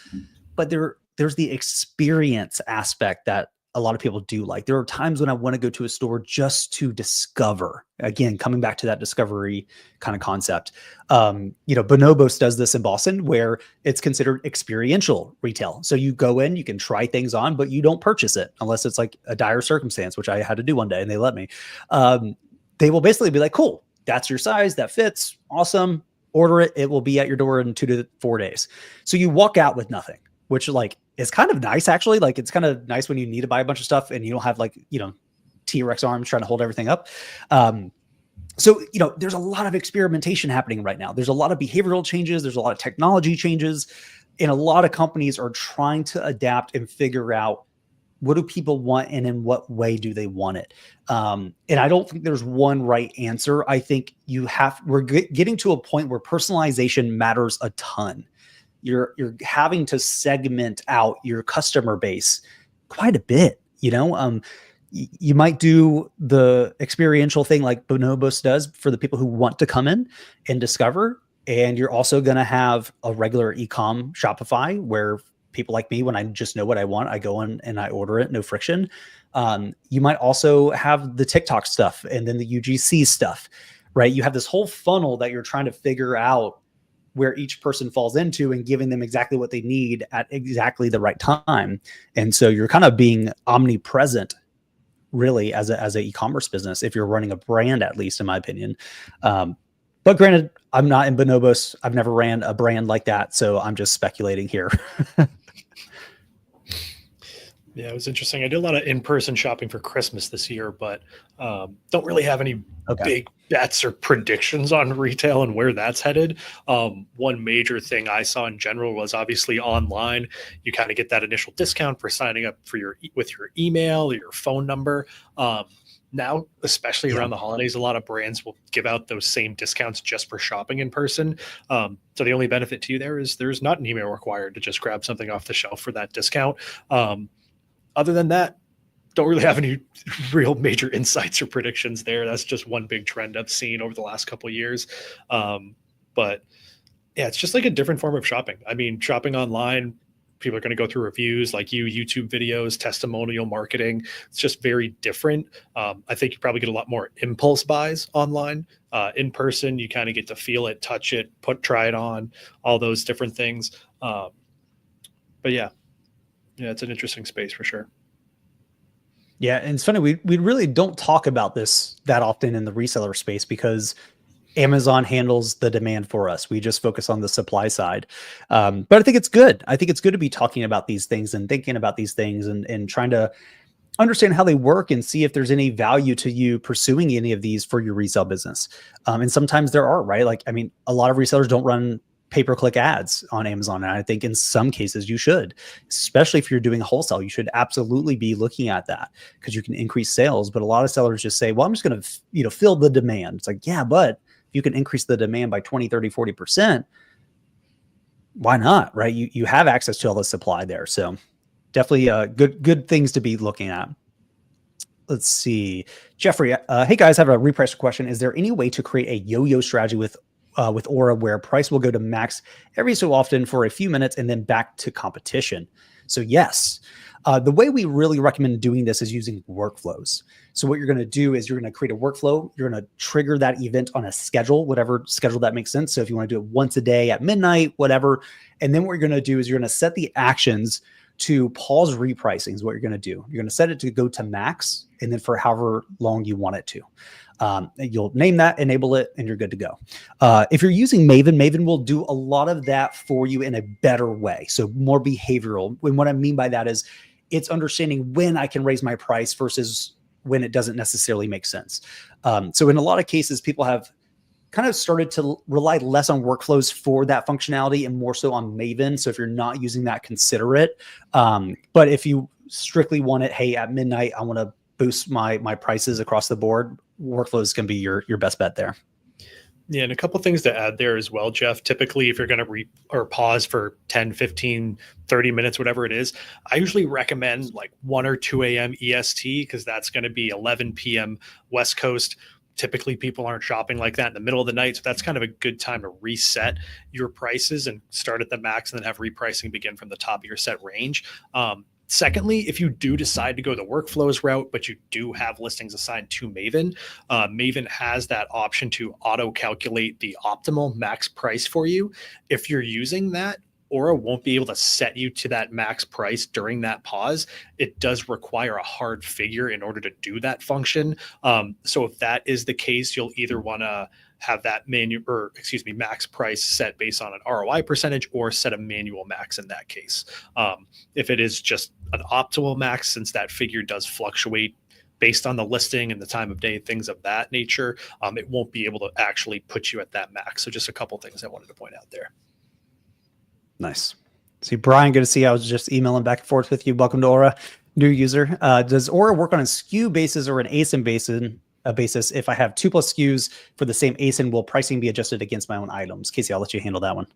But there's the experience aspect that a lot of people do. Like, there are times when I want to go to a store just to discover, again, coming back to that discovery kind of concept. Bonobos does this in Boston, where it's considered experiential retail. So you go in, you can try things on, but you don't purchase it unless it's like a dire circumstance, which I had to do one day and they let me. They will basically be like, cool, that's your size, that fits, awesome, order it. It will be at your door in 2 to 4 days. So you walk out with nothing, which like is kind of nice, actually. Like, it's kind of nice when you need to buy a bunch of stuff and you don't have like, T-Rex arms trying to hold everything up. So, there's a lot of experimentation happening right now. There's a lot of behavioral changes. There's a lot of technology changes, and a lot of companies are trying to adapt and figure out, what do people want and in what way do they want it? And I don't think there's one right answer. I think we're getting to a point where personalization matters a ton. You're having to segment out your customer base quite a bit. You might do the experiential thing like Bonobos does for the people who want to come in and discover. And you're also going to have a regular e-com Shopify where people like me, when I just know what I want, I go in and I order it, no friction. You might also have the TikTok stuff and then the UGC stuff, right? You have this whole funnel that you're trying to figure out where each person falls into and giving them exactly what they need at exactly the right time. And so you're kind of being omnipresent, really, as a e-commerce business, if you're running a brand, at least in my opinion. But granted, I'm not in Bonobos. I've never ran a brand like that, so I'm just speculating here. Yeah, it was interesting. I did a lot of in-person shopping for Christmas this year, but don't really have any big bets or predictions on retail and where that's headed. One major thing I saw in general was obviously online. You kind of get that initial discount for signing up with your email or your phone number. Now, especially around the holidays, a lot of brands will give out those same discounts just for shopping in person. So the only benefit to you there is there's not an email required to just grab something off the shelf for that discount. Other than that, don't really have any real major insights or predictions there. That's just one big trend I've seen over the last couple of years. But yeah, it's just like a different form of shopping. I mean, shopping online, people are going to go through reviews like YouTube videos, testimonial marketing. It's just very different. I think you probably get a lot more impulse buys online. In person, you kind of get to feel it, touch it, try it on, all those different things. But yeah, it's an interesting space for sure. Yeah, and it's funny, we really don't talk about this that often in the reseller space because Amazon handles the demand for us. We just focus on the supply side. But I think it's good. I think it's good to be talking about these things and thinking about these things and trying to understand how they work and see if there's any value to you pursuing any of these for your resale business. And sometimes there are, right? Like, I mean, a lot of resellers don't run pay-per-click ads on Amazon. And I think in some cases you should, especially if you're doing wholesale, you should absolutely be looking at that because you can increase sales. But a lot of sellers just say, well, I'm just going to, fill the demand. It's like, yeah, but you can increase the demand by 20, 30, 40%. Why not? Right. You have access to all the supply there. So definitely good things to be looking at. let's see. Jeffrey, hey guys, I have a repricer question. Is there any way to create a yo-yo strategy with Aura where price will go to max every so often for a few minutes and then back to competition? So yes, the way we really recommend doing this is using workflows. So what you're going to do is you're going to create a workflow. You're going to trigger that event on a schedule, whatever schedule that makes sense. So if you want to do it once a day at midnight, whatever. And then what you're going to do is you're going to set the actions to pause repricing is what you're going to do. You're going to set it to go to max and then for however long you want it to. You'll name that, enable it, and you're good to go. If you're using Maven, Maven will do a lot of that for you in a better way. So more behavioral. And what I mean by that is it's understanding when I can raise my price versus when it doesn't necessarily make sense. So in a lot of cases, people have kind of started to rely less on workflows for that functionality and more so on Maven. So if you're not using that, consider it. But if you strictly want it, hey, at midnight, I want to boost my prices across the board, workflows can be your best bet there. Yeah, and a couple things to add there as well, Jeff. Typically, if you're going to pause for 10, 15, 30 minutes, whatever it is, I usually recommend like 1 or 2 a.m. EST because that's going to be 11 p.m. West Coast. Typically, people aren't shopping like that in the middle of the night. So that's kind of a good time to reset your prices and start at the max and then have repricing begin from the top of your set range. Secondly, if you do decide to go the workflows route, but you do have listings assigned to Maven, Maven has that option to auto calculate the optimal max price for you. If you're using that, Aura won't be able to set you to that max price during that pause. It does require a hard figure in order to do that function. So if that is the case, you'll either want to have that max price set based on an ROI percentage or set a manual max in that case. If it is just an optimal max, since that figure does fluctuate based on the listing and the time of day, things of that nature, it won't be able to actually put you at that max. So just a couple things I wanted to point out there. Nice. See, Brian, good to see you. I was just emailing back and forth with you. Welcome to Aura, new user. Does Aura work on a SKU basis or an ASIN basis? If I have 2+ SKUs for the same ASIN, will pricing be adjusted against my own items? Casey, I'll let you handle that one.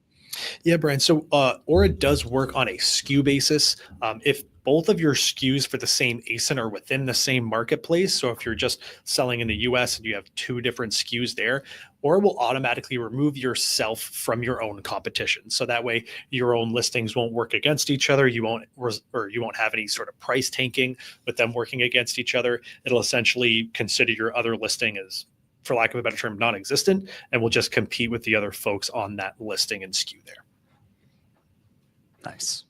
Yeah, Brian. So Aura does work on a SKU basis. If both of your SKUs for the same ASIN are within the same marketplace, so if you're just selling in the US and you have 2 different SKUs there, Aura will automatically remove yourself from your own competition. So that way your own listings won't work against each other. You won't have any sort of price tanking with them working against each other. It'll essentially consider your other listing as, for lack of a better term, non-existent, and will just compete with the other folks on that listing and SKU there. Nice.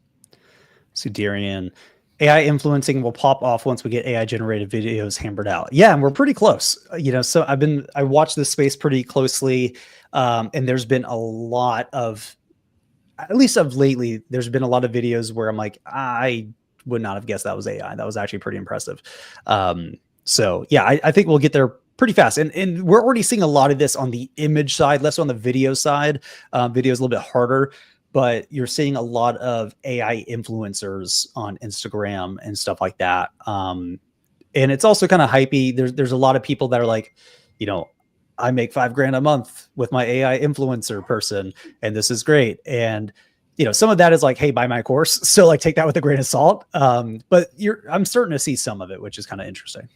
See, Darian, AI influencing will pop off once we get AI generated videos hammered out. Yeah, and we're pretty close. So I watched this space pretty closely, and there's been a lot of, at least of lately, there's been a lot of videos where I'm like, I would not have guessed that was AI. That was actually pretty impressive. So yeah, I think we'll get there pretty fast. And we're already seeing a lot of this on the image side, less on the video side. Video is a little bit harder, but you're seeing a lot of AI influencers on Instagram and stuff like that. And it's also kind of hypey. There's a lot of people that are like, I make $5,000 a month with my AI influencer person, and this is great. And some of that is like, hey, buy my course. So like, take that with a grain of salt. But I'm starting to see some of it, which is kind of interesting.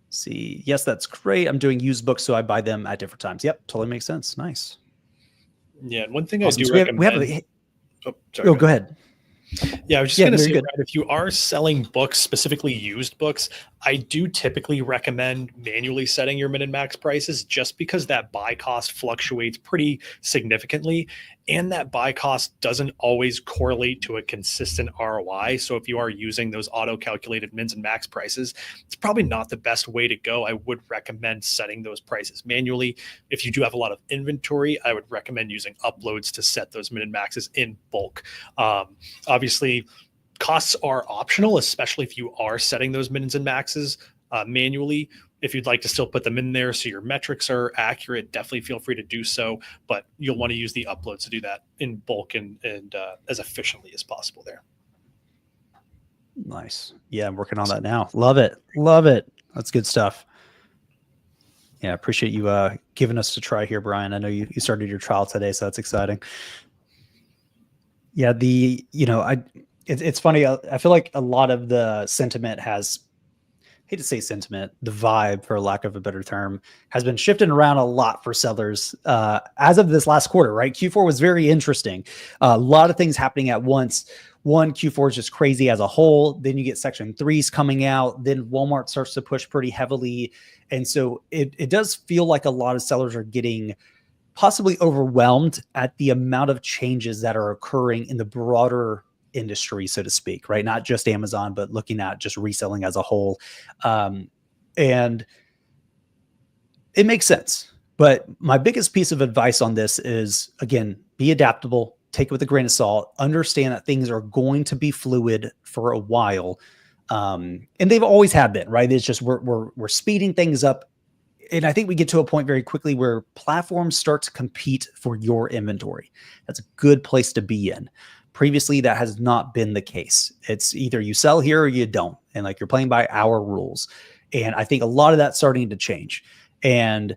See, yes, that's great. I'm doing used books, so I buy them at different times. Yep, totally makes sense. Nice. Yeah, and one thing awesome. I do recommend. Go ahead. Yeah, I was just going to say, if you are selling books, specifically used books, I do typically recommend manually setting your min and max prices just because that buy cost fluctuates pretty significantly. And that buy cost doesn't always correlate to a consistent ROI. So if you are using those auto-calculated mins and max prices, it's probably not the best way to go. I would recommend setting those prices manually. If you do have a lot of inventory, I would recommend using uploads to set those min and maxes in bulk. Obviously, costs are optional, especially if you are setting those mins and maxes manually. If you'd like to still put them in there so your metrics are accurate, definitely feel free to do so. But you'll want to use the uploads to do that in bulk and as efficiently as possible there. Nice. Yeah, I'm working on that now. Love it. Love it. That's good stuff. Yeah, appreciate you giving us a try here, Brian. I know you started your trial today, so that's exciting. Yeah, it's funny. I feel like a lot of the sentiment has hate to say sentiment, the vibe, for lack of a better term, has been shifting around a lot for sellers as of this last quarter, right? Q4 was very interesting. A lot of things happening at once. One, Q4 is just crazy as a whole. Then you get Section 3s coming out. Then Walmart starts to push pretty heavily. And so it does feel like a lot of sellers are getting possibly overwhelmed at the amount of changes that are occurring in the broader industry, so to speak, right? Not just Amazon, but looking at just reselling as a whole. And it makes sense. But my biggest piece of advice on this is, again, be adaptable, take it with a grain of salt, understand that things are going to be fluid for a while. And they've always have been, right? It's just we're speeding things up. And I think we get to a point very quickly where platforms start to compete for your inventory. That's a good place to be in. Previously, that has not been the case. It's either you sell here or you don't. And like you're playing by our rules. And I think a lot of that's starting to change. And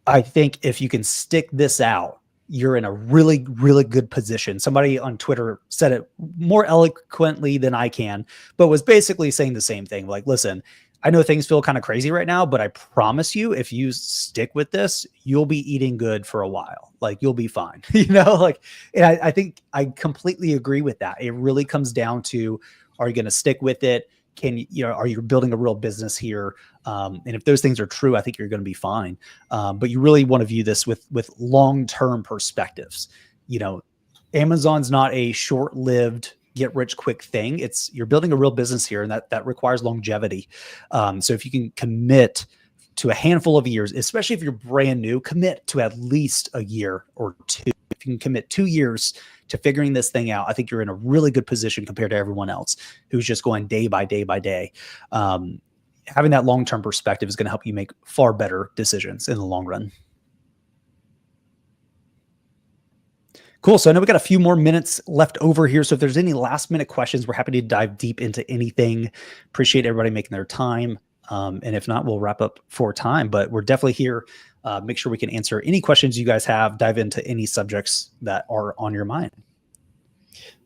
I think if you can stick this out, you're in a really, really good position. Somebody on Twitter said it more eloquently than I can, but was basically saying the same thing. Like, listen, I know things feel kind of crazy right now, but I promise you, if you stick with this, you'll be eating good for a while. Like you'll be fine, like, and I think I completely agree with that. It really comes down to, are you going to stick with it? Are you building a real business here? And if those things are true, I think you're going to be fine. But you really want to view this with long-term perspectives. Amazon's not a short-lived get rich quick thing. You're building a real business here, and that requires longevity. So if you can commit to a handful of years, especially if you're brand new, commit to at least a year or two. If you can commit 2 years to figuring this thing out, I think you're in a really good position compared to everyone else who's just going day by day by day. Having that long-term perspective is going to help you make far better decisions in the long run. Cool. So I know we got a few more minutes left over here. So if there's any last minute questions, we're happy to dive deep into anything. Appreciate everybody making their time. And if not, we'll wrap up for time, but we're definitely here. Make sure we can answer any questions you guys have, dive into any subjects that are on your mind.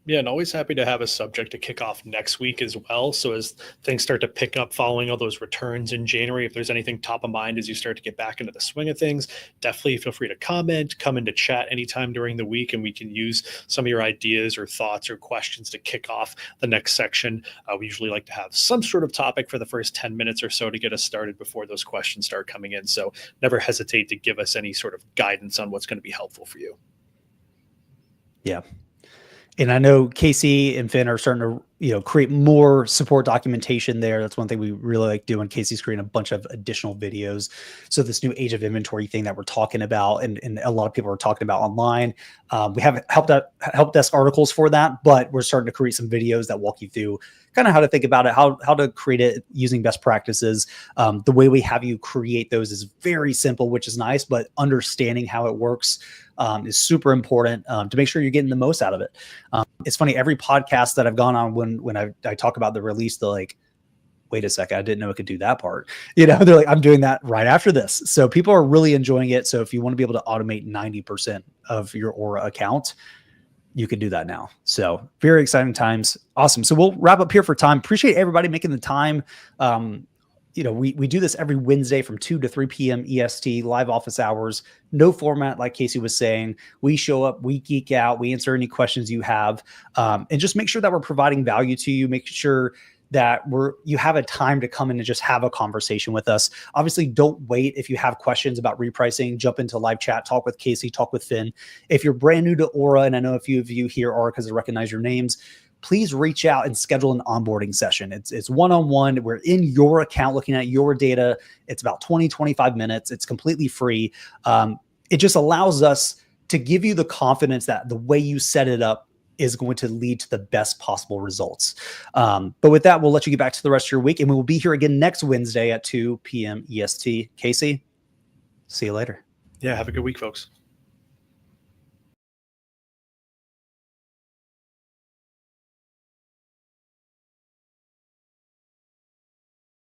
Yeah, and always happy to have a subject to kick off next week as well. So as things start to pick up following all those returns in January, if there's anything top of mind as you start to get back into the swing of things, definitely feel free to comment, come into chat anytime during the week, and we can use some of your ideas or thoughts or questions to kick off the next section. We usually like to have some sort of topic for the first 10 minutes or so to get us started before those questions start coming in. So never hesitate to give us any sort of guidance on what's going to be helpful for you. Yeah. And I know Casey and Finn are starting to, create more support documentation there. That's one thing we really like doing. Casey's creating a bunch of additional videos. So this new age of inventory thing that we're talking about, and a lot of people are talking about online, we have help desk articles for that, but we're starting to create some videos that walk you through kind of how to think about it, how to create it using best practices. The way we have you create those is very simple, which is nice, but understanding how it works is super important to make sure you're getting the most out of it. It's funny, every podcast that I've gone on when I talk about the release, they're like, wait a second, I didn't know it could do that part. They're like, I'm doing that right after this. So people are really enjoying it. So if you want to be able to automate 90% of your Aura account, you can do that now. So very exciting times. Awesome. So we'll wrap up here for time. Appreciate everybody making the time. We do this every Wednesday from 2 to 3 p.m. EST, live office hours, no format, like Casey was saying. We show up, we geek out, we answer any questions you have, and just make sure that we're providing value to you, make sure that you have a time to come in and just have a conversation with us. Obviously, don't wait. If you have questions about repricing, jump into live chat, talk with Casey, talk with Finn. If you're brand new to Aura, and I know a few of you here are because I recognize your names, please reach out and schedule an onboarding session. It's one-on-one. We're in your account looking at your data. It's about 20, 25 minutes. It's completely free. It just allows us to give you the confidence that the way you set it up is going to lead to the best possible results. But with that, we'll let you get back to the rest of your week, and we will be here again next Wednesday at 2 p.m. EST. Casey, see you later. Yeah, have a good week, folks.